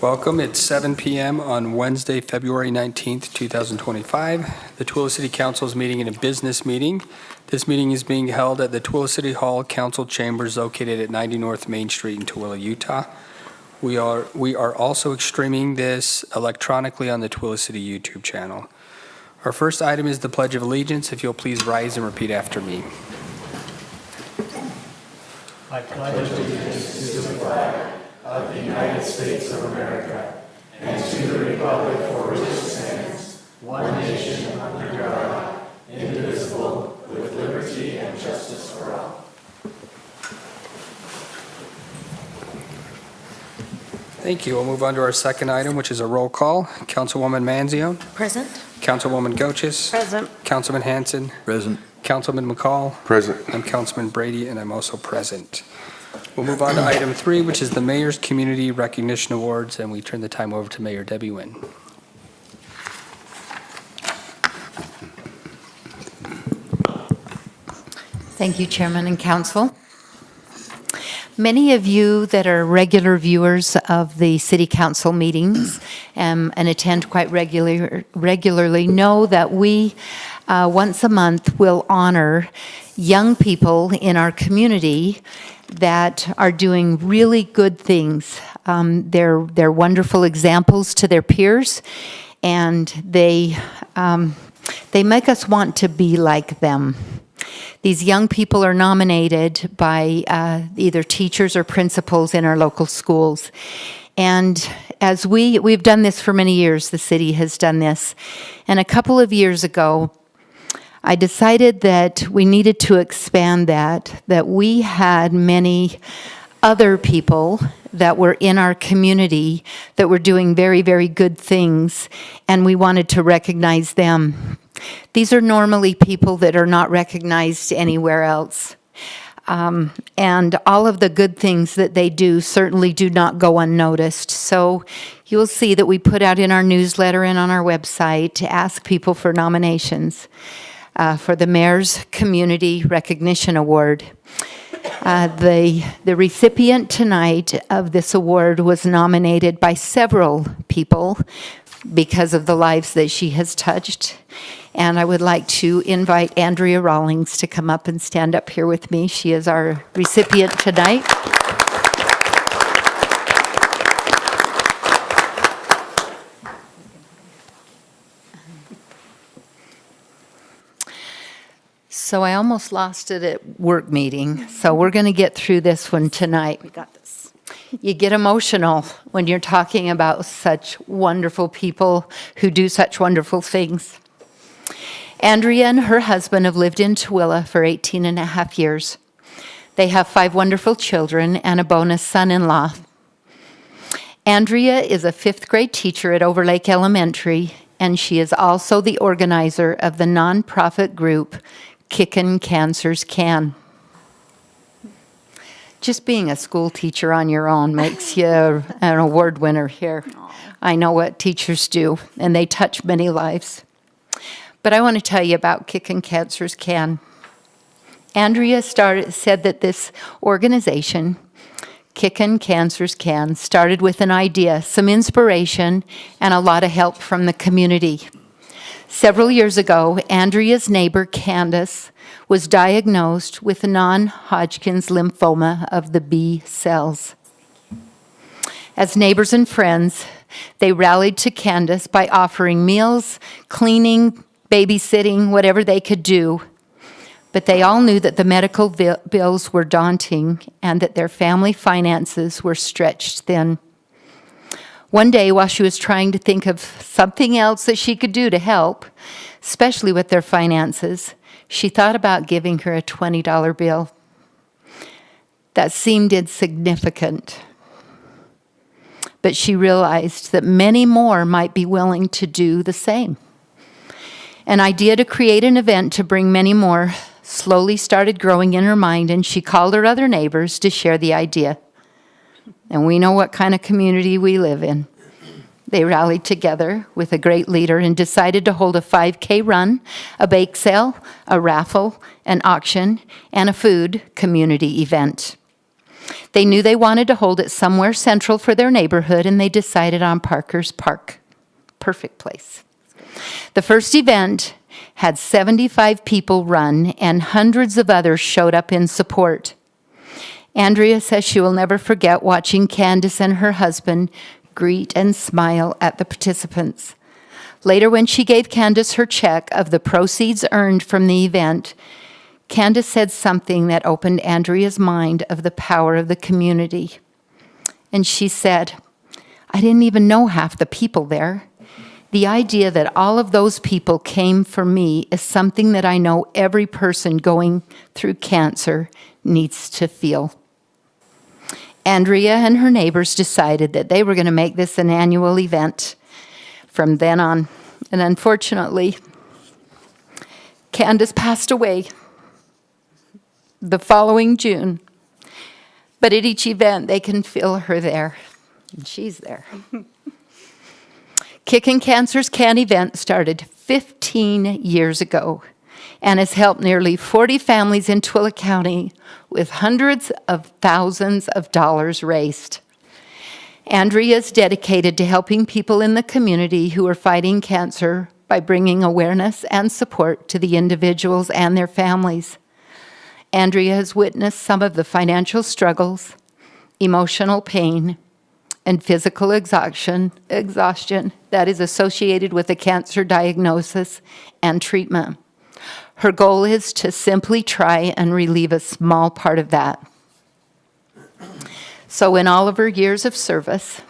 Welcome. It's 7 p.m. on Wednesday, February 19th, 2025. The Tooele City Council is meeting in a business meeting. This meeting is being held at the Tooele City Hall Council Chambers located at 90 North Main Street in Tooele, Utah. We are also streaming this electronically on the Tooele City YouTube channel. Our first item is the Pledge of Allegiance. If you'll please rise and repeat after me. I pledge allegiance to the flag of the United States of America and to the republic for which it stands, one nation under God, indivisible, with liberty and justice for all. Thank you. We'll move on to our second item, which is a roll call. Councilwoman Manzione. Present. Councilwoman Goches. Present. Councilman Hanson. Present. Councilman McCall. Present. I'm Councilman Brady, and I'm also present. We'll move on to item 3, which is the Mayor's Community Recognition Awards, and we turn the time over to Mayor Debbie Wynn. Thank you, Chairman and Council. Many of you that are regular viewers of the City Council meetings and attend quite regularly know that we, once a month, will honor young people in our community that are doing really good things. They're wonderful examples to their peers, and they make us want to be like them. These young people are nominated by either teachers or principals in our local schools. And as we've done this for many years, the city has done this. And a couple of years ago, I decided that we needed to expand that we had many other people that were in our community that were doing very, very good things, and we wanted to recognize them. These are normally people that are not recognized anywhere else. And all of the good things that they do certainly do not go unnoticed. So you'll see that we put out in our newsletter and on our website to ask people for nominations for the Mayor's Community Recognition Award. The recipient tonight of this award was nominated by several people because of the lives that she has touched. And I would like to invite Andrea Rawlings to come up and stand up here with me. She is our recipient tonight. So I almost lost it at work meeting. So we're going to get through this one tonight. We got this. You get emotional when you're talking about such wonderful people who do such wonderful things. Andrea and her husband have lived in Tooele for 18 and a half years. They have 5 wonderful children and a bonus son-in-law. Andrea is a 5th grade teacher at Overlake Elementary, and she is also the organizer of the nonprofit group Kickin' Cancers Can. Just being a school teacher on your own makes you an award winner here. I know what teachers do, and they touch many lives. But I want to tell you about Kickin' Cancers Can. Andrea said that this organization, Kickin' Cancers Can, started with an idea, some inspiration, and a lot of help from the community. Several years ago, Andrea's neighbor, Candace, was diagnosed with non-Hodgkin's lymphoma of the B cells. As neighbors and friends, they rallied to Candace by offering meals, cleaning, babysitting, whatever they could do. But they all knew that the medical bills were daunting and that their family finances were stretched thin. One day, while she was trying to think of something else that she could do to help, especially with their finances, she thought about giving her a $20 bill. That seemed insignificant. But she realized that many more might be willing to do the same. An idea to create an event to bring many more slowly started growing in her mind, and she called her other neighbors to share the idea. And we know what kind of community we live in. They rallied together with a great leader and decided to hold a 5K run, a bake sale, a raffle, an auction, and a food community event. They knew they wanted to hold it somewhere central for their neighborhood, and they decided on Parker's Park. Perfect place. The first event had 75 people run, and hundreds of others showed up in support. Andrea says she will never forget watching Candace and her husband greet and smile at the participants. Later, when she gave Candace her check of the proceeds earned from the event, Candace said something that opened Andrea's mind of the power of the community. And she said, "I didn't even know half the people there. The idea that all of those people came for me is something that I know every person going through cancer needs to feel." Andrea and her neighbors decided that they were going to make this an annual event from then on. And unfortunately, Candace passed away the following June. But at each event, they can feel her there. And she's there. Kicking Cancer's Can event started 15 years ago and has helped nearly 40 families in Tooele County with hundreds of thousands of dollars raised. Andrea is dedicated to helping people in the community who are fighting cancer by bringing awareness and support to the individuals and their families. Andrea has witnessed some of the financial struggles, emotional pain, and physical exhaustion that is associated with a cancer diagnosis and treatment. Her goal is to simply try and relieve a small part of that. So in all of her years of service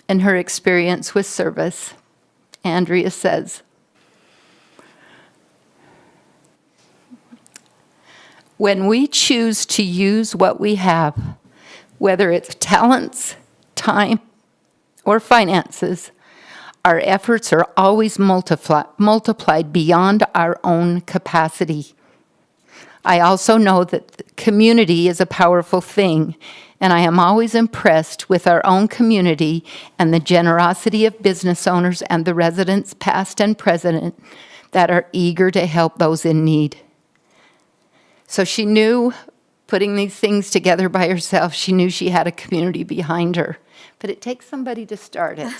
and her experience with service, Andrea says, "When we choose to use what we have, whether it's talents, time, or finances, our efforts are always multiplied beyond our own capacity. I also know that community is a powerful thing, and I am always impressed with our own community and the generosity of business owners and the residents, past and present, that are eager to help those in need." So she knew, putting these things together by herself, she knew she had a community behind her. But it takes somebody to start it.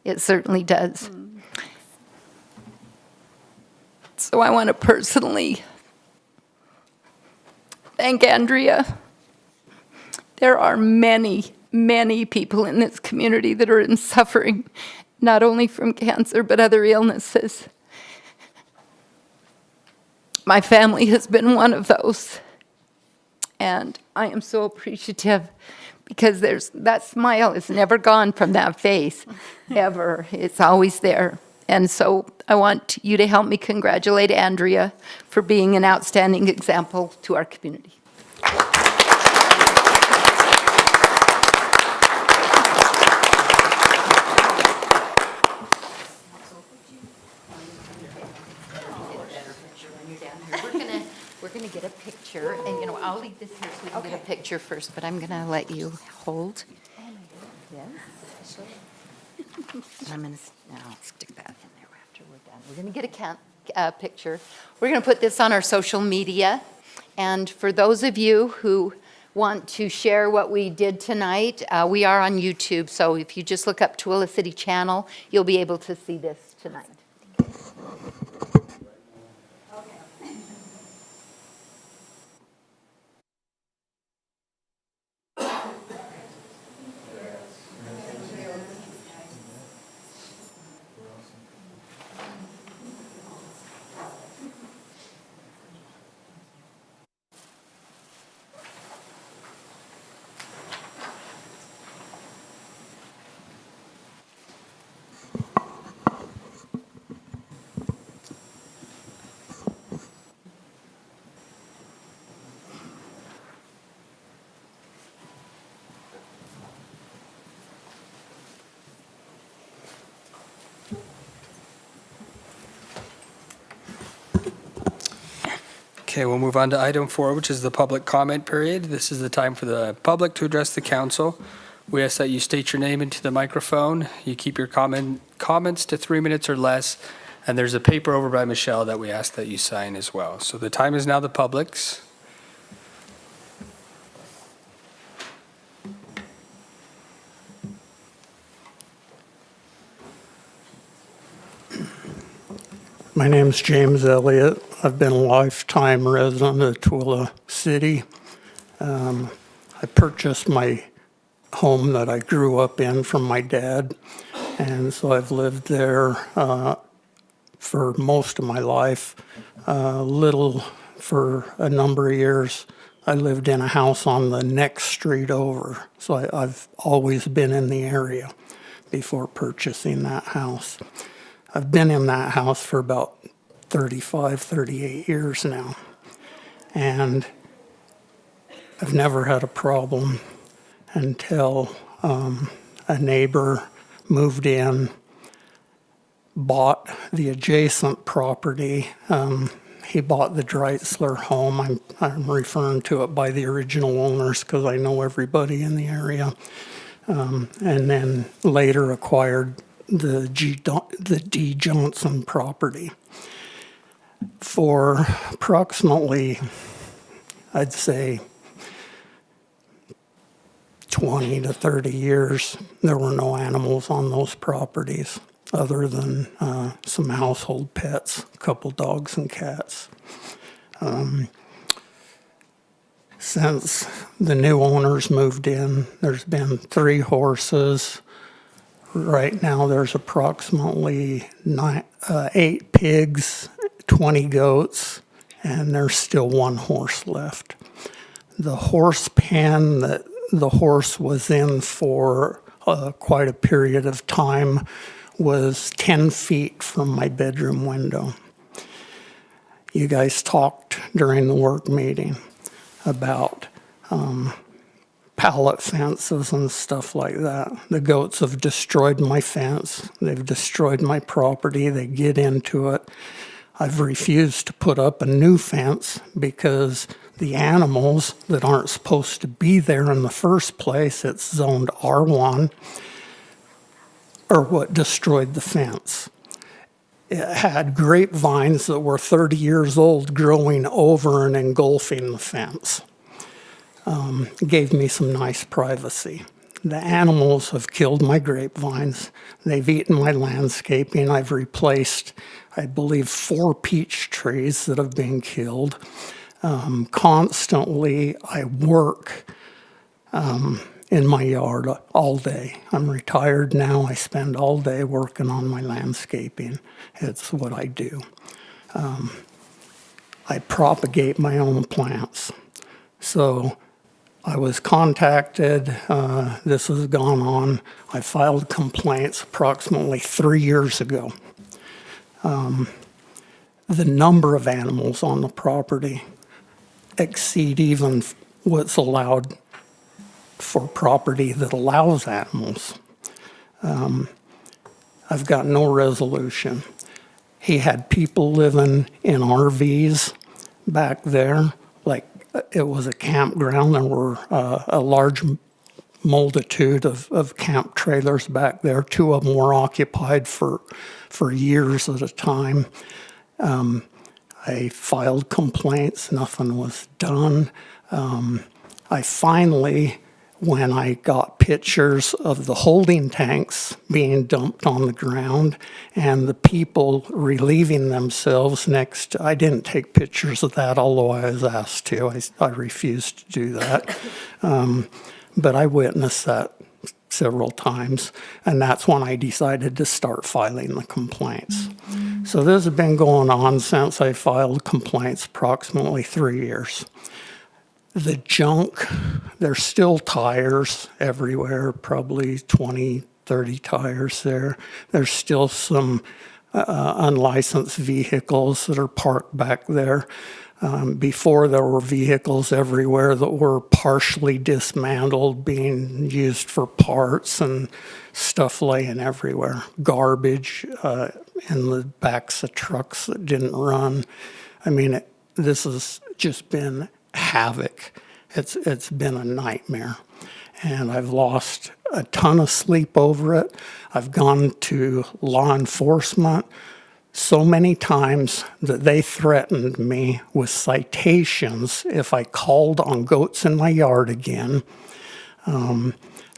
It certainly does. So I want to personally thank Andrea. There are many, many people in this community that are in suffering, not only from cancer, but other illnesses. My family has been one of those. And I am so appreciative because that smile is never gone from that face, ever. It's always there. And so I want you to help me congratulate Andrea for being an outstanding example to our community. We're going to get a picture, and I'll leave this here so we can get a picture first, but I'm going to let you hold. Yes. And I'm going to stick that in there after we're done. We're going to get a picture. We're going to put this on our social media, and for those of you who want to share what we did tonight, we are on YouTube, so if you just look up Tooele City Channel, you'll be able to see this tonight. Okay, we'll move on to item 4, which is the public comment period. This is the time for the public to address the council. We ask that you state your name into the microphone. You keep your comments to 3 minutes or less, and there's a paper over by Michelle that we ask that you sign as well. So the time is now the public's. My name's James Elliott. I've been a lifetime resident of Tooele City. I purchased my home that I grew up in from my dad, and so I've lived there for most of my life. Little for a number of years. I lived in a house on the next street over, so I've always been in the area before purchasing that house. I've been in that house for about 35, 38 years now, and I've never had a problem until a neighbor moved in, bought the adjacent property. He bought the Dreitzler home. I'm referring to it by the original owners because I know everybody in the area. And then later acquired the D. Johnson property. For approximately, I'd say, 20 to 30 years, there were no animals on those properties other than some household pets, a couple dogs and cats. Since the new owners moved in, there's been 3 horses. Right now, there's approximately 8 pigs, 20 goats, and there's still 1 horse left. The horse pen that the horse was in for quite a period of time was 10 feet from my bedroom window. You guys talked during the work meeting about pallet fences and stuff like that. The goats have destroyed my fence. They've destroyed my property. They get into it. I've refused to put up a new fence because the animals that aren't supposed to be there in the first place, it's zoned R1, are what destroyed the fence. It had grapevines that were 30 years old growing over and engulfing the fence. It gave me some nice privacy. The animals have killed my grapevines. They've eaten my landscaping. I've replaced, I believe, 4 peach trees that have been killed. Constantly, I work in my yard all day. I'm retired now. I spend all day working on my landscaping. It's what I do. I propagate my own plants. So I was contacted. This has gone on. I filed complaints approximately 3 years ago. The number of animals on the property exceed even what's allowed for property that allows animals. I've got no resolution. He had people living in RVs back there, like it was a campground. There were a large multitude of camp trailers back there. 2 of them were occupied for years at a time. I filed complaints, nothing was done. I finally, when I got pictures of the holding tanks being dumped on the ground and the people relieving themselves next to, I didn't take pictures of that, although I was asked to. I refused to do that. But I witnessed that several times, and that's when I decided to start filing the complaints. So this has been going on since I filed complaints, approximately 3 years. The junk, there's still tires everywhere, probably 20, 30 tires there. There's still some unlicensed vehicles that are parked back there. Before, there were vehicles everywhere that were partially dismantled, being used for parts and stuff laying everywhere. Garbage in the backs of trucks that didn't run. I mean, this has just been havoc. It's been a nightmare. And I've lost a ton of sleep over it. I've gone to law enforcement so many times that they threatened me with citations if I called on goats in my yard again.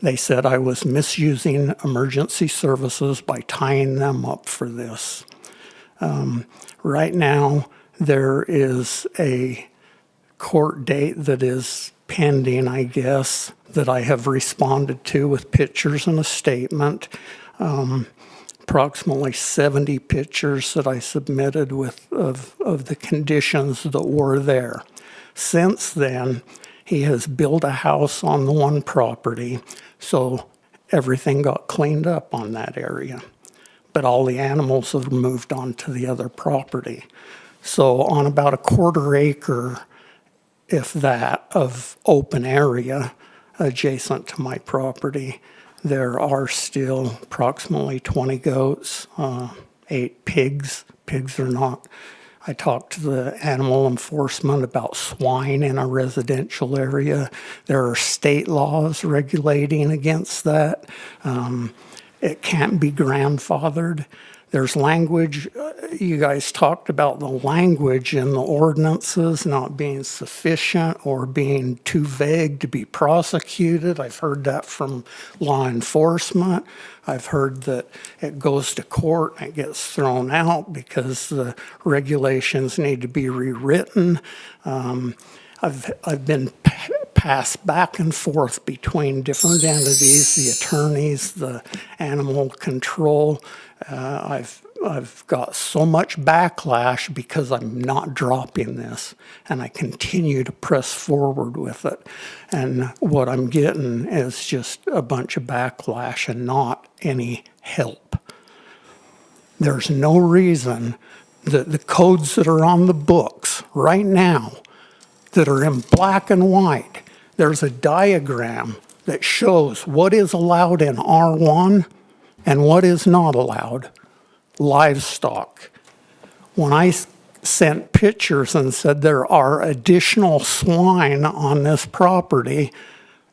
They said I was misusing emergency services by tying them up for this. Right now, there is a court date that is pending, I guess, that I have responded to with pictures and a statement. Approximately 70 pictures that I submitted of the conditions that were there. Since then, he has built a house on the one property, so everything got cleaned up on that area. But all the animals have moved on to the other property. So on about a quarter acre, if that, of open area adjacent to my property, there are still approximately 20 goats, 8 pigs. Pigs are not. I talked to the animal enforcement about swine in a residential area. There are state laws regulating against that. It can't be grandfathered. There's language, you guys talked about the language in the ordinances not being sufficient or being too vague to be prosecuted. I've heard that from law enforcement. I've heard that it goes to court and it gets thrown out because the regulations need to be rewritten. I've been passed back and forth between different entities, the attorneys, the animal control. I've got so much backlash because I'm not dropping this, and I continue to press forward with it. And what I'm getting is just a bunch of backlash and not any help. There's no reason that the codes that are on the books right now that are in black and white, there's a diagram that shows what is allowed in R1 and what is not allowed. Livestock. When I sent pictures and said there are additional swine on this property,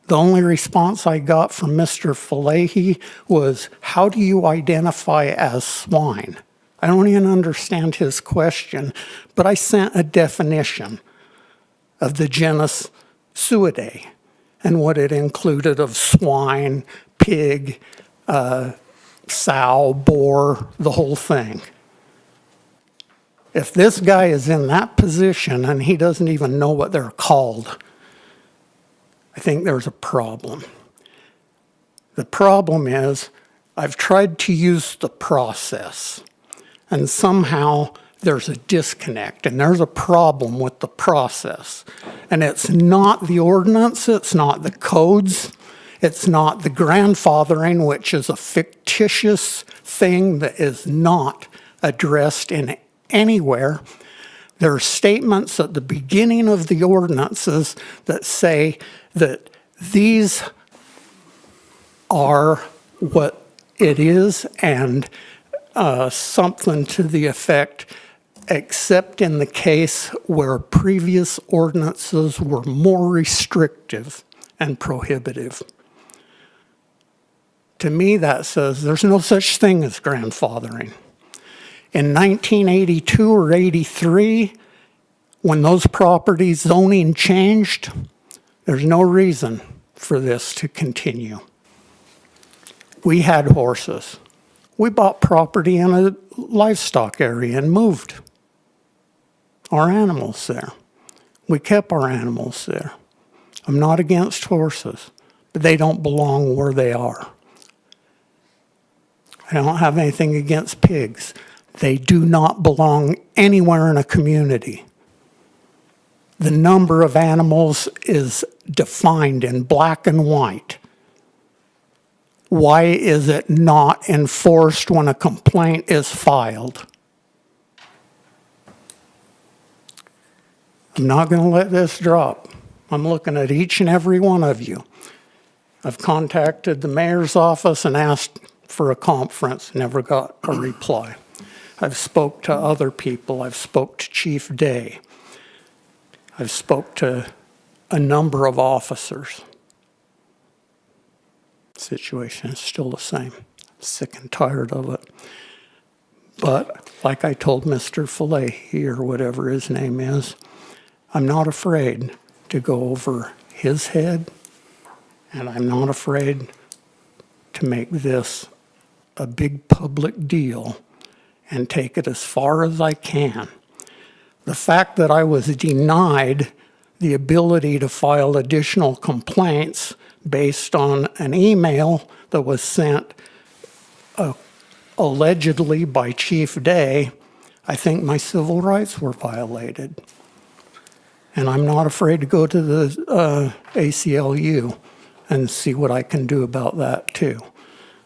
the only response I got from Mr. Falahy was, how do you identify as swine? I don't even understand his question, but I sent a definition of the genus Tooele and what it included of swine, pig, sow, boar, the whole thing. If this guy is in that position and he doesn't even know what they're called, I think there's a problem. The problem is I've tried to use the process, and somehow there's a disconnect, and there's a problem with the process. And it's not the ordinance, it's not the codes, it's not the grandfathering, which is a fictitious thing that is not addressed in anywhere. There are statements at the beginning of the ordinances that say that these are what it is, and something to the effect, except in the case where previous ordinances were more restrictive and prohibitive. To me, that says there's no such thing as grandfathering. In 1982 or 83, when those property zoning changed, there's no reason for this to continue. We had horses. We bought property in a livestock area and moved our animals there. We kept our animals there. I'm not against horses, but they don't belong where they are. I don't have anything against pigs. They do not belong anywhere in a community. The number of animals is defined in black and white. Why is it not enforced when a complaint is filed? I'm not going to let this drop. I'm looking at each and every one of you. I've contacted the mayor's office and asked for a conference, never got a reply. I've spoke to other people. I've spoke to Chief Day. I've spoke to a number of officers. Situation is still the same. I'm sick and tired of it. But like I told Mr. Falahy, or whatever his name is, I'm not afraid to go over his head, and I'm not afraid to make this a big public deal and take it as far as I can. The fact that I was denied the ability to file additional complaints based on an email that was sent allegedly by Chief Day, I think my civil rights were violated. And I'm not afraid to go to the ACLU and see what I can do about that too.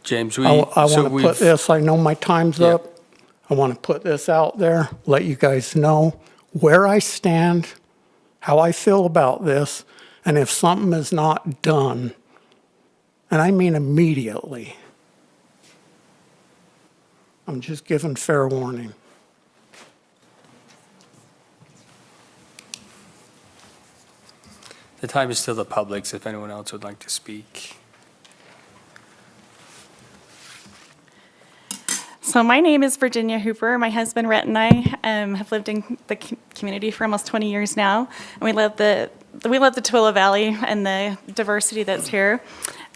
James, I want to put this, I know my time's Yeah. up. I want to put this out there, let you guys know where I stand, how I feel about this, and if something is not done, and I mean immediately, I'm just giving fair warning. The time is still the public's if anyone else would like to speak. So my name is Virginia Hooper. My husband Rhett and I have lived in the community for almost 20 years now, and we love the Tooele Valley and the diversity that's here.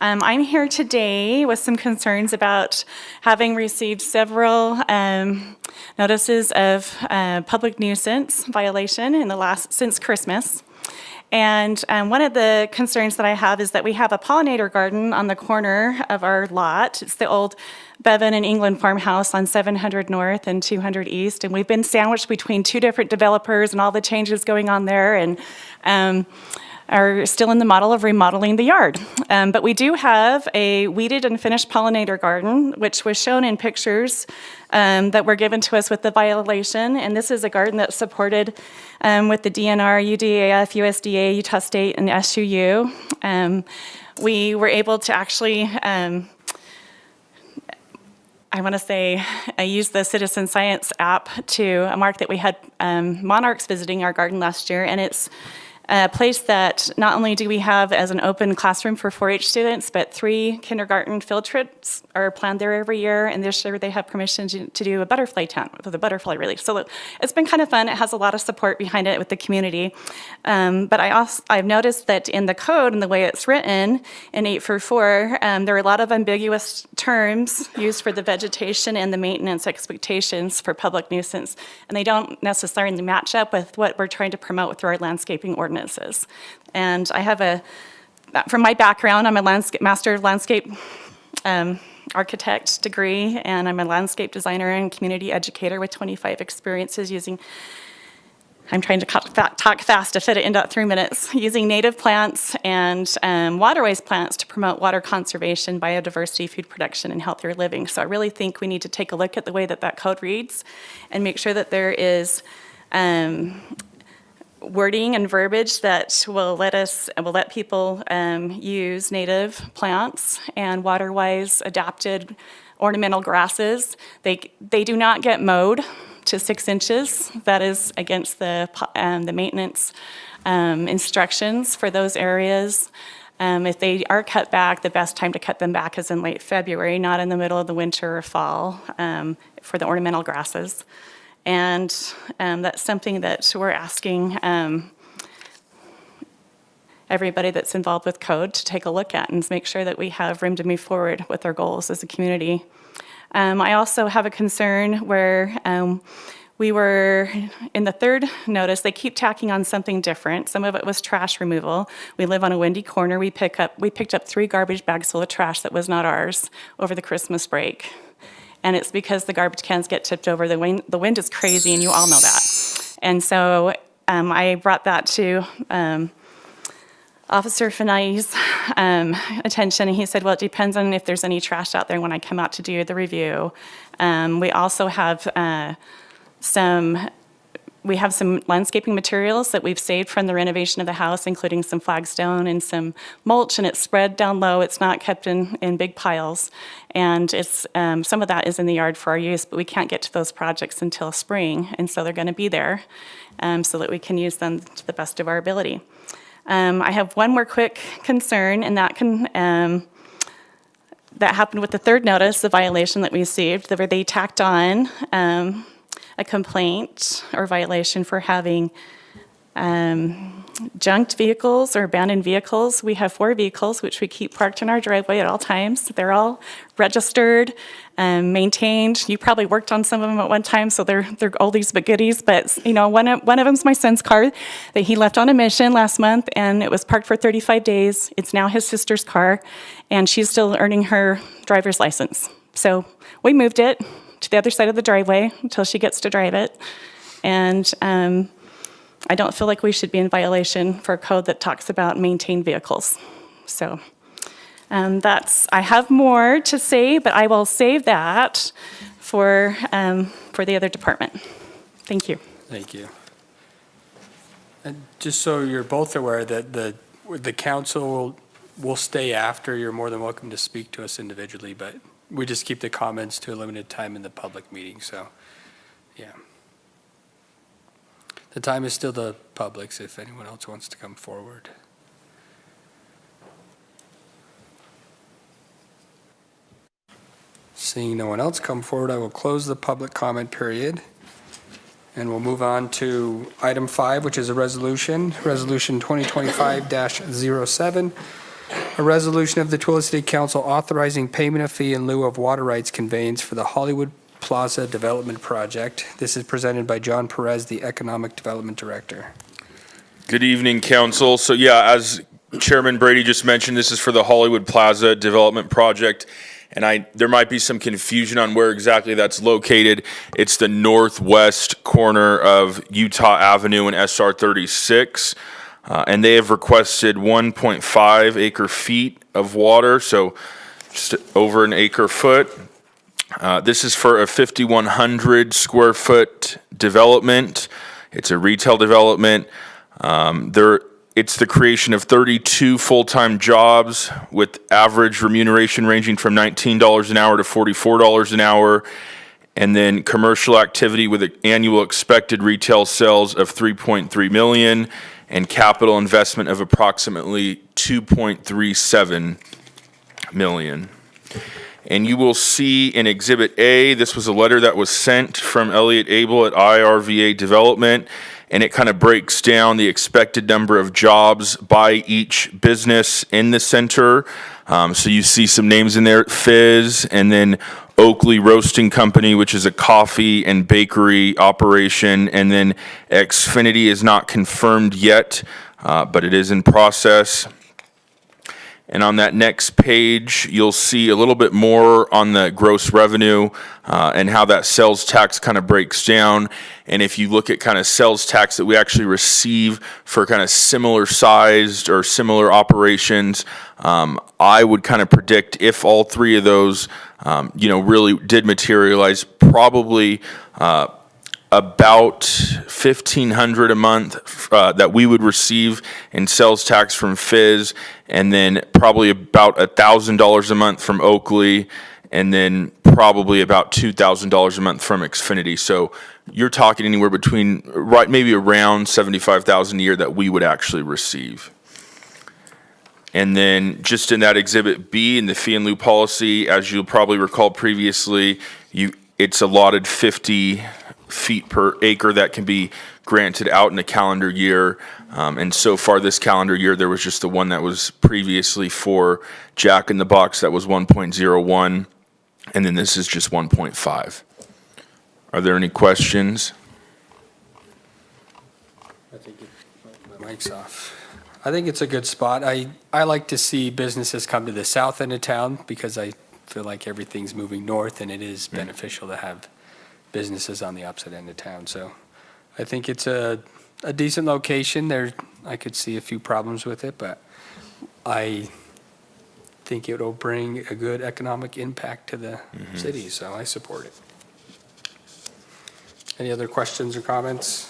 I'm here today with some concerns about having received several notices of public nuisance violation since Christmas. And one of the concerns that I have is that we have a pollinator garden on the corner of our lot. It's the old Bevan and England farmhouse on 700 North and 200 East. And we've been sandwiched between two different developers and all the changes going on there, and are still in the model of remodeling the yard. But we do have a weeded and finished pollinator garden, which was shown in pictures that were given to us with the violation. And this is a garden that's supported with the DNR, UDAF, USDA, Utah State, and SUU. We were able to actually, I used the Citizen Science app to mark that we had monarchs visiting our garden last year, and it's a place that not only do we have as an open classroom for 4-H students, but 3 kindergarten field trips are planned there every year, and this year they have permission to do a butterfly tent with a butterfly release. So it's been kind of fun. It has a lot of support behind it with the community. But I've noticed that in the code and the way it's written in 844, there are a lot of ambiguous terms used for the vegetation and the maintenance expectations for public nuisance, and they don't necessarily match up with what we're trying to promote through our landscaping ordinances. And I have from my background, I'm a master landscape architect degree, and I'm a landscape designer and community educator with 25 experiences I'm trying to talk fast to fit it in about 3 minutes, using native plants and waterways plants to promote water conservation, biodiversity, food production, and healthier living. So I really think we need to take a look at the way that code reads and make sure that there is wording and verbiage that will let people use native plants and waterwise adapted ornamental grasses. They do not get mowed to 6 inches. That is against the maintenance instructions for those areas. If they are cut back, the best time to cut them back is in late February, not in the middle of the winter or fall for the ornamental grasses. And that's something that we're asking everybody that's involved with code to take a look at and make sure that we have room to move forward with our goals as a community. I also have a concern where we were in the third notice, they keep tacking on something different. Some of it was trash removal. We live on a windy corner. We picked up 3 garbage bags full of trash that was not ours over the Christmas break. And it's because the garbage cans get tipped over. The wind is crazy, and you all know that. And so I brought that to Officer Finay's attention, and he said, well, it depends on if there's any trash out there when I come out to do the review. We also have some landscaping materials that we've saved from the renovation of the house, including some flagstone and some mulch, and it's spread down low. It's not kept in big piles. And it's some of that is in the yard for our use, but we can't get to those projects until spring, and so they're going to be there so that we can use them to the best of our ability. I have one more quick concern, and that happened with the third notice, the violation that we received, where they tacked on a complaint or violation for having Junked vehicles or abandoned vehicles. We have 4 vehicles, which we keep parked in our driveway at all times. They're all registered, maintained. You probably worked on some of them at one time, so they're oldies but goodies. But you know, one of them's my son's car that he left on a mission last month, and it was parked for 35 days. It's now his sister's car, and she's still earning her driver's license. So we moved it to the other side of the driveway until she gets to drive it. And I don't feel like we should be in violation for a code that talks about maintained vehicles. So I have more to say, but I will save that for the other department. Thank you. Thank you. And just so you're both aware that the council will stay after, you're more than welcome to speak to us individually, but we just keep the comments to a limited time in the public meeting, so, yeah. The time is still the public's if anyone else wants to come forward. Seeing no one else come forward, I will close the public comment period. And we'll move on to item 5, which is a resolution, Resolution 2025-07, a resolution of the Tooele City Council authorizing payment of fee in lieu of water rights conveyance for the Hollywood Plaza Development Project. This is presented by John Perez, the Economic Development Director. Good evening, council. So yeah, as Chairman Brady just mentioned, this is for the Hollywood Plaza Development Project. And there might be some confusion on where exactly that's located. It's the northwest corner of Utah Avenue and SR 36. And they have requested 1.5 acre feet of water, so just over an acre foot. This is for a 5,100 square foot development. It's a retail development. It's the creation of 32 full-time jobs with average remuneration ranging from $19 an hour to $44 an hour. And then commercial activity with an annual expected retail sales of 3.3 million and capital investment of approximately 2.37 million. And you will see in Exhibit A, this was a letter that was sent from Elliot Abel at IRVA Development, and it kind of breaks down the expected number of jobs by each business in the center. So you see some names in there, Fizz, and then Oakley Roasting Company, which is a coffee and bakery operation, and then Xfinity is not confirmed yet, but it is in process. And on that next page, you'll see a little bit more on the gross revenue and how that sales tax kind of breaks down. And if you look at kind of sales tax that we actually receive for kind of similar sized or similar operations, I would kind of predict if all 3 of those, really did materialize, probably about $1,500 a month that we would receive in sales tax from Fizz, and then probably about $1,000 a month from Oakley, and then probably about $2,000 a month from Xfinity. So you're talking anywhere between maybe around $75,000 a year that we would actually receive. And then just in that Exhibit B in the fee in lieu policy, as you'll probably recall previously, it's allotted 50 feet per acre that can be granted out in a calendar year. And so far this calendar year, there was just the one that was previously for Jack in the Box that was 1.01. And then this is just 1.5. Are there any questions? I think my mic's off. I think it's a good spot. I like to see businesses come to the south end of town because I feel like everything's moving north, and it is beneficial to have businesses on the opposite end of town. So I think it's a decent location. I could see a few problems with it, but I think it will bring a good economic impact to the city, so I support it. Any other questions or comments?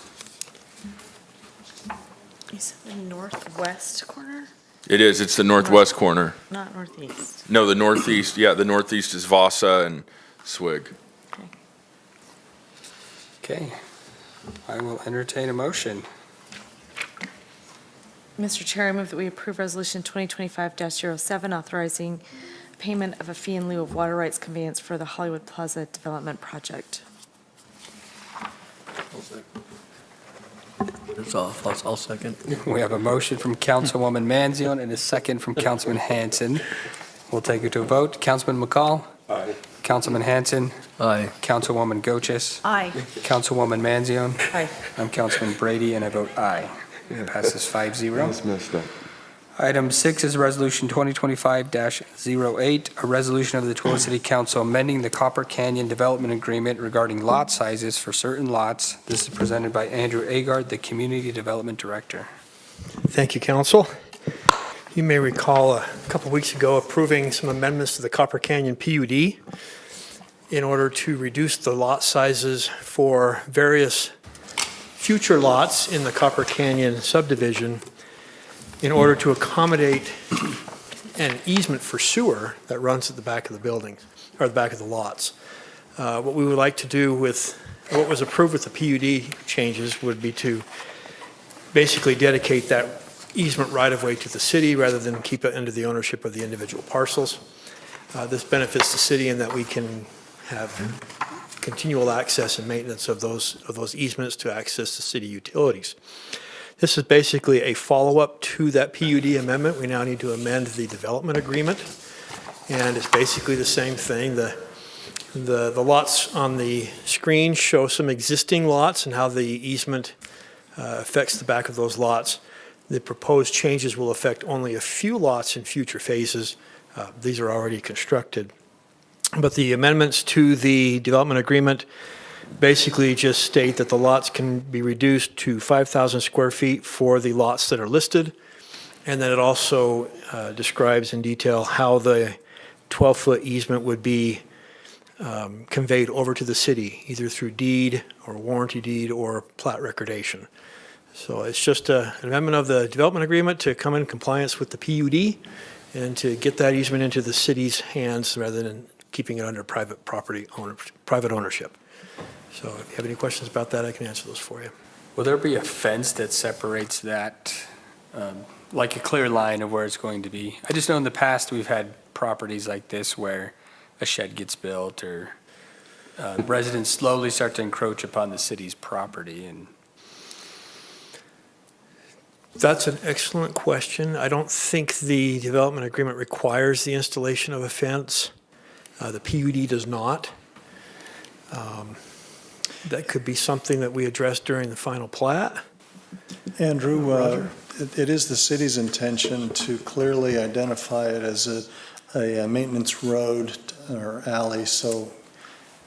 You said the northwest corner, It is. It's the northwest corner. not northeast. No, the northeast. Yeah, the northeast is Vasa and Swig. Okay. Okay. I will entertain a motion. Mr. Chair, I move that we approve Resolution 2025-07, authorizing payment of a fee in lieu of water rights conveyance for the Hollywood Plaza Development Project. It's off. I'll second. We have a motion from Councilwoman Manzione and a second from Councilman Hanson. We'll take it to a vote. Councilman McCall? Aye. Councilman Hanson? Aye. Councilwoman Goches? Aye. Councilwoman Manzione? Aye. I'm Councilman Brady, and I vote aye. It passes 5-0. That's messed up. Item 6 is Resolution 2025-08, a resolution of the Tooele City Council amending the Copper Canyon Development Agreement regarding lot sizes for certain lots. This is presented by Andrew Agard, the Community Development Director. Thank you, Council. You may recall a couple weeks ago approving some amendments to the Copper Canyon PUD in order to reduce the lot sizes for various future lots in the Copper Canyon subdivision in order to accommodate an easement for sewer that runs at the back of the buildings, or the back of the lots. What we would like to do with what was approved with the PUD changes would be to basically dedicate that easement right-of-way to the city rather than keep it under the ownership of the individual parcels. This benefits the city in that we can have continual access and maintenance of those easements to access the city utilities. This is basically a follow-up to that PUD amendment. We now need to amend the development agreement, and it's basically the same thing. The lots on the screen show some existing lots and how the easement affects the back of those lots. The proposed changes will affect only a few lots in future phases. These are already constructed. But the amendments to the development agreement basically just state that the lots can be reduced to 5,000 square feet for the lots that are listed. And then it also describes in detail how the 12-foot easement would be conveyed over to the city, either through deed or warranty deed or plat recordation. So it's just an amendment of the development agreement to come in compliance with the PUD and to get that easement into the city's hands rather than keeping it under private ownership. So if you have any questions about that, I can answer those for you. Will there be a fence that separates that, like a clear line of where it's going to be? I just know in the past, we've had properties like this where a shed gets built or residents slowly start to encroach upon the city's property. And That's an excellent question. I don't think the development agreement requires the installation of a fence. The PUD does not. That could be something that we address during the final plat. Andrew, it is the city's intention to clearly identify it as a maintenance road or alley, so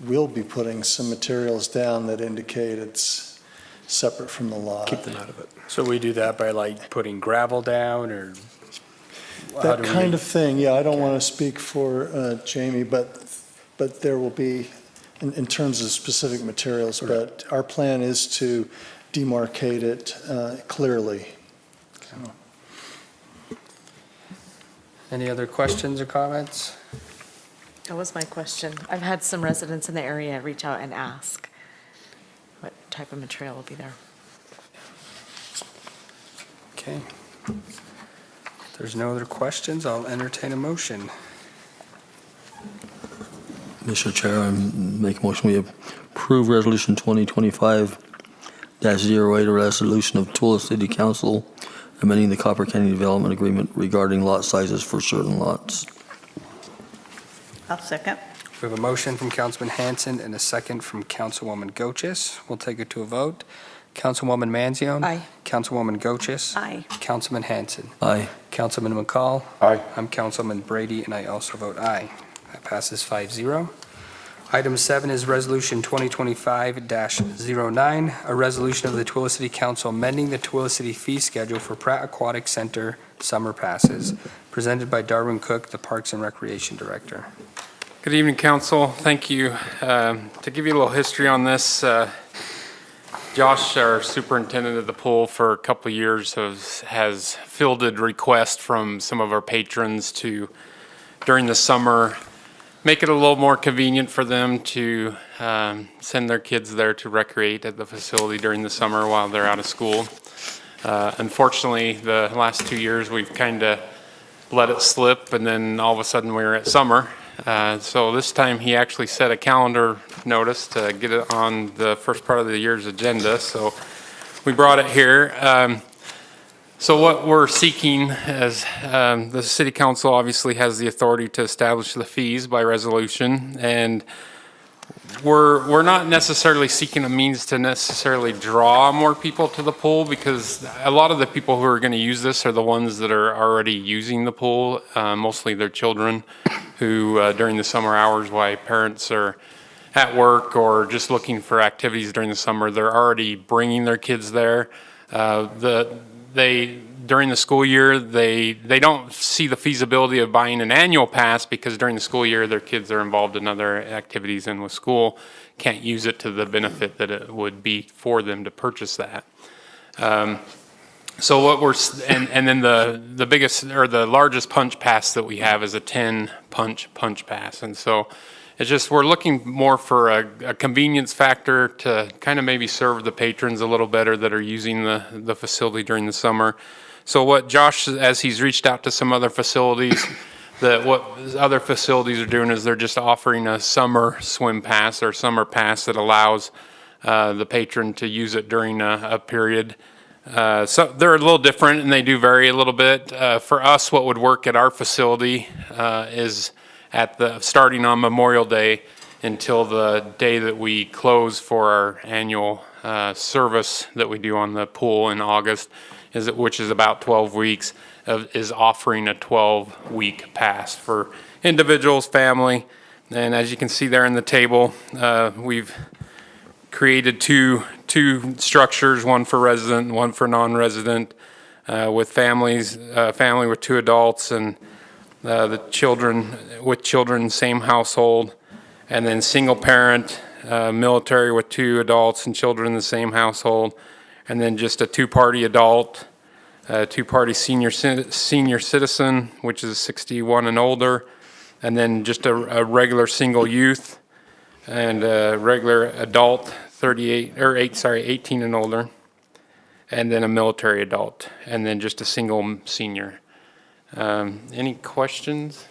we'll be putting some materials down that indicate it's separate from the lot. Keep them out of it. so we do that by like putting gravel down or? how That do we- kind of thing, yeah, I don't want to speak for Jamie, but there will be, in terms of specific materials, but our plan is to demarcate it clearly. Any other questions or comments? That was my question. I've had some residents in the area reach out and ask what type of material will be there. Okay. If there's no other questions, I'll entertain a motion. Mr. Chair, I make a motion we approve Resolution 2025-08, a resolution of Tooele City Council amending the Copper Canyon Development Agreement regarding lot sizes for certain lots. I'll second. We have a motion from Councilman Hanson and a second from Councilwoman Goches. We'll take it to a vote. Councilwoman Manzione? Aye. Councilwoman Goches? Aye. Councilman Hanson? Aye. Councilman McCall? Aye. I'm Councilman Brady, and I also vote aye. That passes 5-0. Item 7 is Resolution 2025-09, a resolution of the Tooele City Council amending the Tooele City fee schedule for Pratt Aquatic Center summer passes, presented by Darwin Cook, the Parks and Recreation Director. Good evening, council. Thank you. To give you a little history on this, Josh, our superintendent of the pool for a couple of years, has fielded requests from some of our patrons to, during the summer, make it a little more convenient for them to send their kids there to recreate at the facility during the summer while they're out of school. Unfortunately, the last 2 years, we've kind of let it slip, and then all of a sudden we were at summer. So this time he actually set a calendar notice to get it on the first part of the year's agenda. So we brought it here. So what we're seeking is, the city council obviously has the authority to establish the fees by resolution, and we're not necessarily seeking a means to necessarily draw more people to the pool, because a lot of the people who are going to use this are the ones that are already using the pool, mostly their children, who during the summer hours, while parents are at work or just looking for activities during the summer, they're already bringing their kids there. During the school year, they don't see the feasibility of buying an annual pass, because during the school year, their kids are involved in other activities and with school, can't use it to the benefit that it would be for them to purchase that. So what and then the biggest or the largest punch pass that we have is a 10 punch pass. And so it's just, we're looking more for a convenience factor to kind of maybe serve the patrons a little better that are using the facility during the summer. So what Josh, as he's reached out to some other facilities, what other facilities are doing is they're just offering a summer swim pass or summer pass that allows the patron to use it during a period. So they're a little different and they do vary a little bit. For us, what would work at our facility is starting on Memorial Day until the day that we close for our annual service that we do on the pool in August, which is about 12 weeks, is offering a 12-week pass for individuals, family. And as you can see there in the table, we've created two structures, one for resident, one for non-resident, with families, family with 2 adults, and the children, same household, and then single parent, military with 2 adults and children in the same household, and then just a 2-party adult, 2-party senior citizen, which is 61 and older, and then just a regular single youth, and a regular adult 18 and older, and then a military adult, and then just a single senior. Any questions?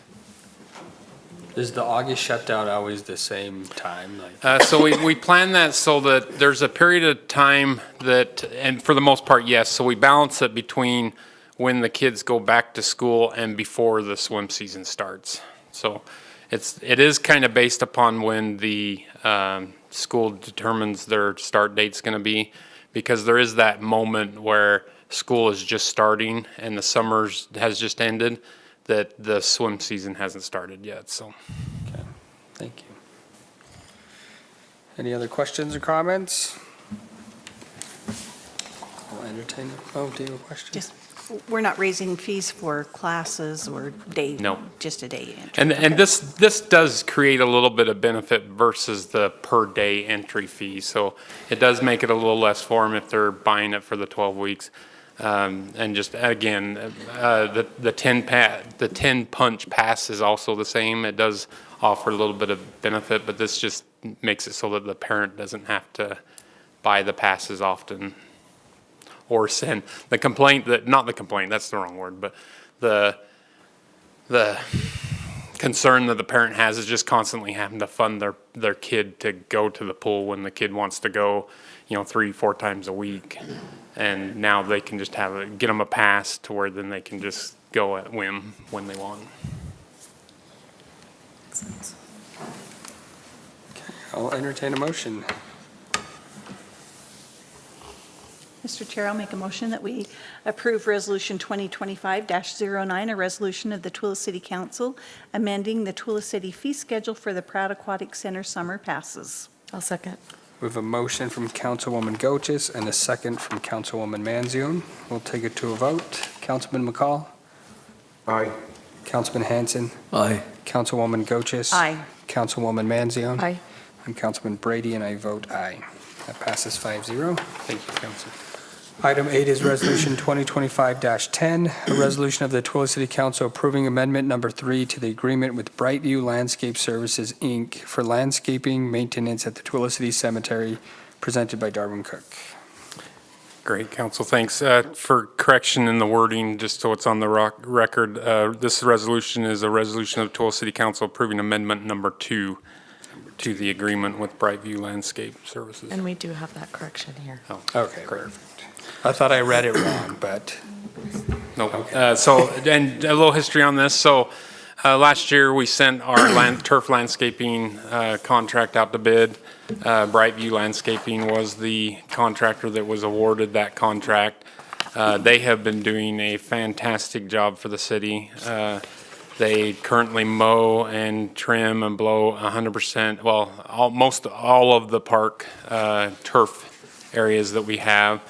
Is the August shutdown always the same time? So we plan that so that there's a period of time that, and for the most part, yes. So we balance it between when the kids go back to school and before the swim season starts. So it is kind of based upon when the school determines their start date's going to be, because there is that moment where school is just starting and the summer has just ended, that the swim season hasn't started yet. So, Okay, thank you. Any other questions or comments? I'll entertain it. Oh, do you have a question? Just, we're not raising fees for classes or day? No. Just a day entry? and this does create a little bit of benefit versus the per day entry fee. So it does make it a little less for them if they're buying it for the 12 weeks. And just again, the 10 punch pass is also the same. It does offer a little bit of benefit, but this just makes it so that the parent doesn't have to buy the passes often, or send the complaint that, not the complaint, that's the wrong word, but the concern that the parent has is just constantly having to fund their kid to go to the pool when the kid wants to go, 3-4 times a week. And now they can just get them a pass to where then they can just go at whim when they want. Okay, I'll entertain a motion. Mr. Chair, I'll make a motion that we approve Resolution 2025-09, a resolution of the Tooele City Council amending the Tooele City fee schedule for the Pratt Aquatic Center summer passes. I'll second. We have a motion from Councilwoman Goches and a second from Councilwoman Manzione. We'll take it to a vote. Councilman McCall? Aye. Councilman Hanson? Aye. Councilwoman Goches? Aye. Councilwoman Manzione? Aye. I'm Councilman Brady, and I vote aye. That passes 5-0. Thank you, Council. Item 8 is Resolution 2025-10, a resolution of the Tooele City Council approving Amendment Number 3 to the agreement with Brightview Landscape Services, Inc. for landscaping maintenance at the Tooele City Cemetery, presented by Darwin Cook. Great, Council, thanks. For correction in the wording, just so it's on the record, this resolution is a resolution of Tooele City Council approving Amendment Number 2 to the agreement with Brightview Landscape Services. And we do have that correction here. Oh, Okay, great. perfect. I thought I read it wrong, but Nope. And a little history on this. So last year, we sent our turf landscaping contract out to bid. Brightview Landscaping was the contractor that was awarded that contract. They have been doing a fantastic job for the city. They currently mow and trim and blow 100%, well, almost all of the park turf areas that we have.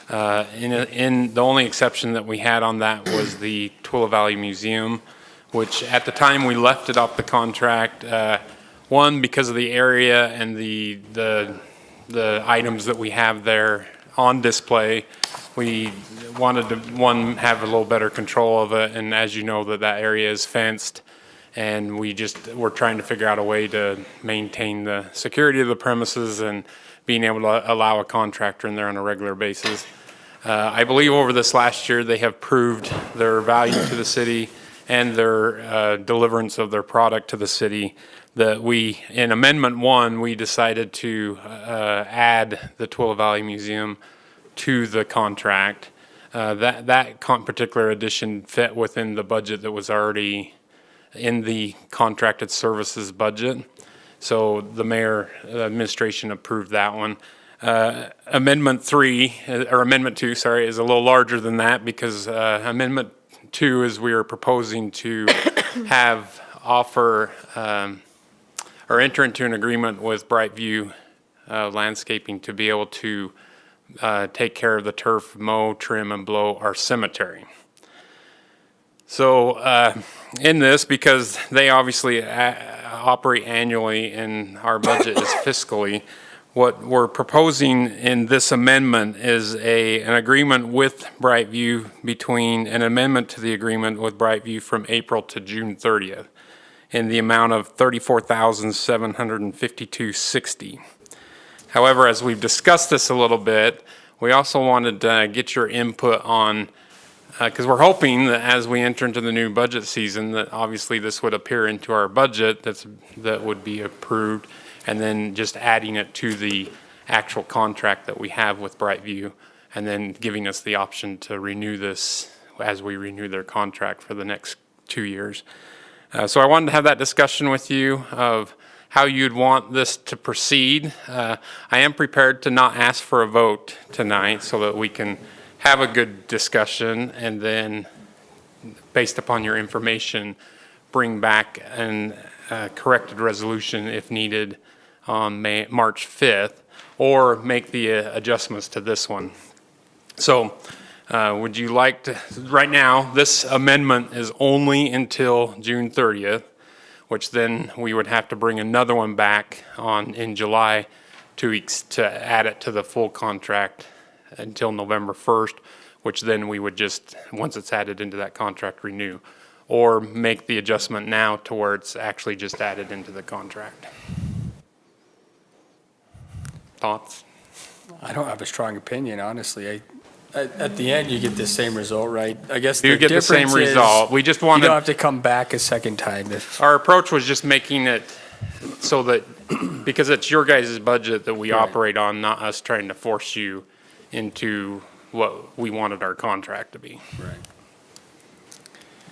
In the only exception that we had on that was the Tooele Valley Museum, which at the time we left it off the contract. One, because of the area and the items that we have there on display. We wanted to, one, have a little better control of it, and as you know, that area is fenced, and we're trying to figure out a way to maintain the security of the premises and being able to allow a contractor in there on a regular basis. I believe over this last year, they have proved their value to the city and their deliverance of their product to the city. That in Amendment 1, we decided to add the Tooele Valley Museum to the contract. That particular addition fit within the budget that was already in the contracted services budget. So the mayor, administration approved that one. Amendment 2, sorry, is a little larger than that because Amendment 2 is we are proposing to offer or enter into an agreement with Brightview Landscaping to be able to take care of the turf, mow, trim, and blow our cemetery. So in this, because they obviously operate annually and our budget is fiscally, what we're proposing in this amendment is an agreement with Brightview an amendment to the agreement with Brightview from April to June 30th in the amount of $34,752.60. However, as we've discussed this a little bit, we also wanted to get your input on, because we're hoping that as we enter into the new budget season, that obviously this would appear into our budget that would be approved, and then just adding it to the actual contract that we have with Brightview, and then giving us the option to renew this as we renew their contract for the next 2 years. So I wanted to have that discussion with you of how you'd want this to proceed. I am prepared to not ask for a vote tonight so that we can have a good discussion and then, based upon your information, bring back a corrected resolution if needed on March 5th, or make the adjustments to this one. So would you like to, right now, this amendment is only until June 30th, which then we would have to bring another one back in July 2 weeks to add it to the full contract until November 1st, which then we would just, once it's added into that contract, renew, or make the adjustment now to where it's actually just added into the contract. Thoughts? I don't have a strong opinion, honestly. At the end, you get the same result, right? I guess You the get the same difference is result. We just you wanted, don't have to come back a second time if, our approach was just making it so that, because it's your guys' budget that we Right. operate on, not us trying to force you into what we wanted our contract to be. right.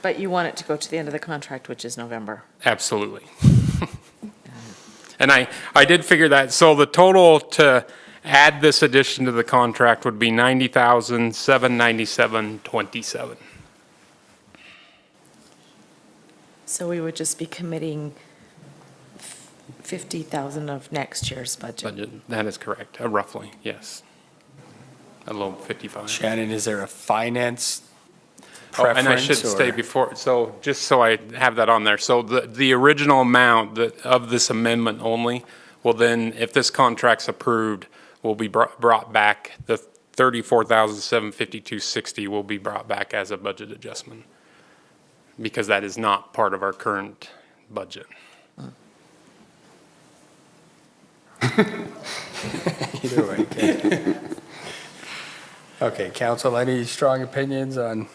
But you want it to go to the end of the contract, which is November. Absolutely. And I did figure that, so the total to add this addition to the contract would be $90,797.27. So we would just be committing 50,000 of next year's budget. Budget, that is correct, roughly, yes. A little 55. Shannon, is there a finance Oh, preference? and I should say or- before, so just so I have that on there, so the original amount of this amendment only will then, if this contract's approved, will be brought back, the $34,752.60 will be brought back as a budget adjustment, because that is not part of our current budget. Either way, okay. Okay, council, any strong opinions on?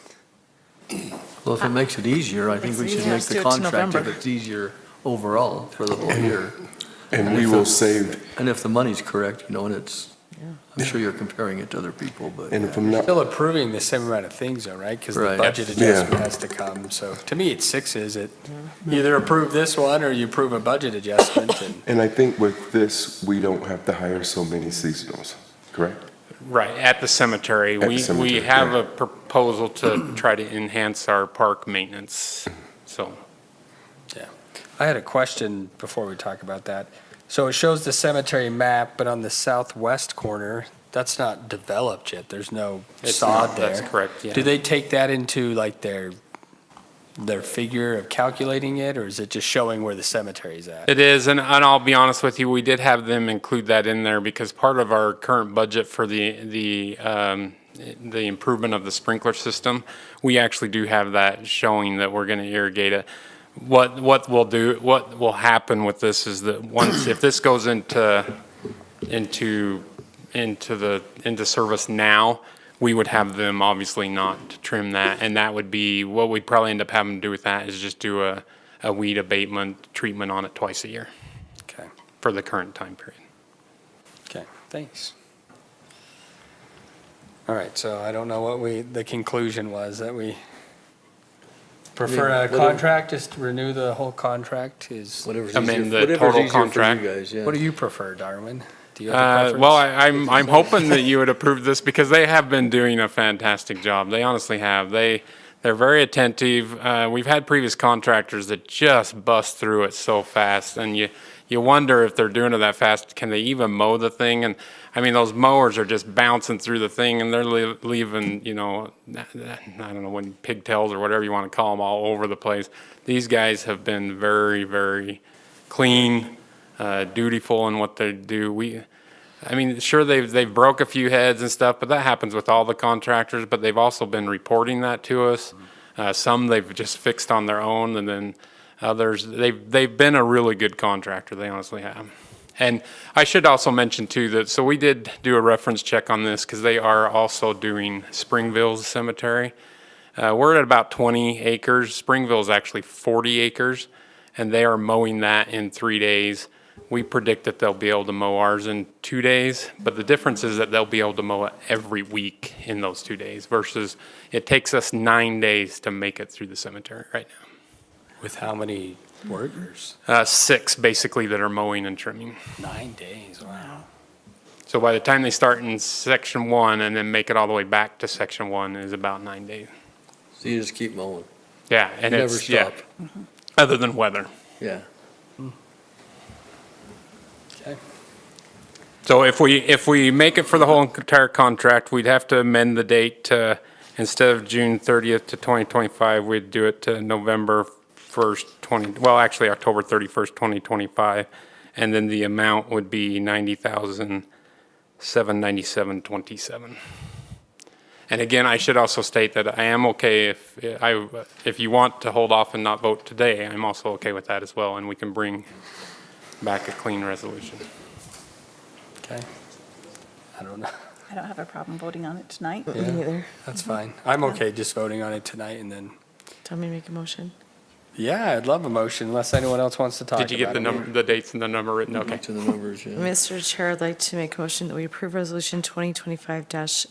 Well, if it makes it easier, I think we should make Let's do the it to contract if November. it's easier overall for the whole year. And we will save, And if the money's correct, and it's, I'm sure you're comparing it to other people, but. And yeah. if I'm not, Still approving the same amount of things though, right? Because the Right. budget Yeah. adjustment has to come. So to me, it's sixes. It either approve this one or you approve a budget adjustment. and I think with this, we don't have to hire so many seasonals, correct? Right, at the cemetery. the We cemetery, have yeah. a proposal to try to enhance our park maintenance, so. I had a question before we talk about that. So it shows the cemetery map, but on the southwest corner, that's not developed yet. There's no It's sod not, there. that's correct, yeah. Do they take that into like their figure of calculating it, or is it just showing where the cemetery's at? It is, and I'll be honest with you, we did have them include that in there because part of our current budget for the improvement of the sprinkler system, we actually do have that showing that we're gonna irrigate it. What will happen with this is that once, if this goes into service now, we would have them obviously not trim that, and that would be, what we'd probably end up having to do with that is just do a weed abatement treatment on it twice a year Okay, for the current time period. okay, thanks. All right, so I don't know what the conclusion was, that we prefer a whatever- contract, just renew the whole contract is, Whatever's Amend easier, the whatever's total easier for you contract. guys, yeah. what do you prefer, Darwin? Do you have a preference? Well, I'm hoping that you would approve this because they have been doing a fantastic job. They honestly have. They're very attentive. We've had previous contractors that just bust through it so fast, and you wonder if they're doing it that fast, can they even mow the thing? And I mean, those mowers are just bouncing through the thing, and they're leaving, I don't know, when pigtails or whatever you want to call them, all over the place. These guys have been very, very clean, dutiful in what they do. Sure, they've broke a few heads and stuff, but that happens with all the contractors, but they've also been reporting that to us. Some they've just fixed on their own, and then others, they've been a really good contractor, they honestly have. And I should also mention too that, so we did do a reference check on this because they are also doing Springville's cemetery. We're at about 20 acres. Springville's actually 40 acres, and they are mowing that in 3 days. We predict that they'll be able to mow ours in 2 days, but the difference is that they'll be able to mow it every week in those 2 days versus it takes us 9 days to make it through the cemetery right now. With how many workers? 6 basically that are mowing and trimming. 9 days, wow. So by the time they start in section 1 and then make it all the way back to section 1 is about 9 days. So you just keep mowing. Yeah, and Never it's, stop. yeah, other than weather. Yeah. Okay. So if we make it for the whole entire contract, we'd have to amend the date to, instead of June 30th to 2025, we'd do it to November 1st, October 31st, 2025. And then the amount would be $90,797.27. And again, I should also state that I am okay if you want to hold off and not vote today, I'm also okay with that as well, and we can bring back a clean resolution. Okay. I don't know. I don't have a problem voting on it tonight. Me neither. That's fine. I'm okay just voting on it tonight and then, Tell me to make a motion. yeah, I'd love a motion unless anyone else wants to talk about Did it. you get the number, the dates and the number written? Okay. To the numbers, yeah. Mr. Chair, I'd like to make a motion that we approve Resolution 2025-10,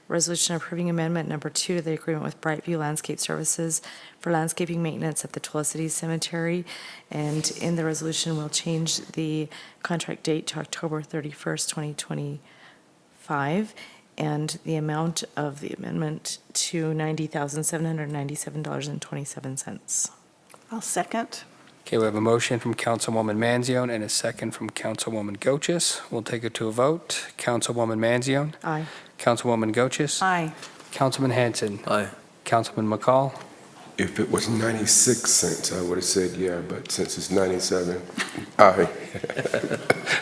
resolution approving amendment number 2 to the agreement with Brightview Landscape Services for landscaping maintenance at the Tooele City Cemetery. And in the resolution, we'll change the contract date to October 31st, 2025, and the amount of the amendment to $90,797.27. I'll second. Okay, we have a motion from Councilwoman Manzione and a second from Councilwoman Gochus. We'll take it to a vote. Councilwoman Manzione? Aye. Councilwoman Gochus? Aye. Councilman Hanson? Aye. Councilman McCall? If it was 96 cents, I would have said yeah, but since it's 97, aye.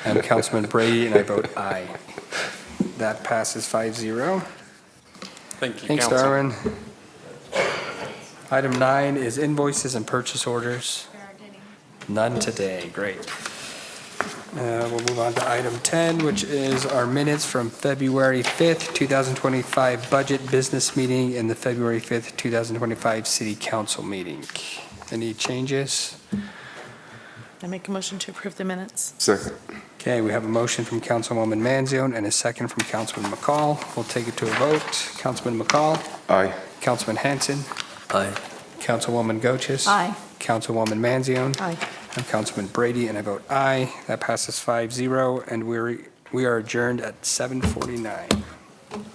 I'm Councilman Brady, and I vote aye. That passes 5-0. Thank you, Thanks, council. Darwin. Item 9 is invoices and purchase orders. None today, great. We'll move on to item 10, which is our minutes from February 5th, 2025 budget business meeting and the February 5th, 2025 city council meeting. Any changes? I make a motion to approve the minutes. Second. Okay, we have a motion from Councilwoman Manzione and a second from Councilman McCall. We'll take it to a vote. Councilman McCall? Aye. Councilman Hanson? Aye. Councilwoman Goches? Aye. Councilwoman Manzione? Aye. I'm Councilman Brady, and I vote aye. That passes 5-0, and we are adjourned at 7:49.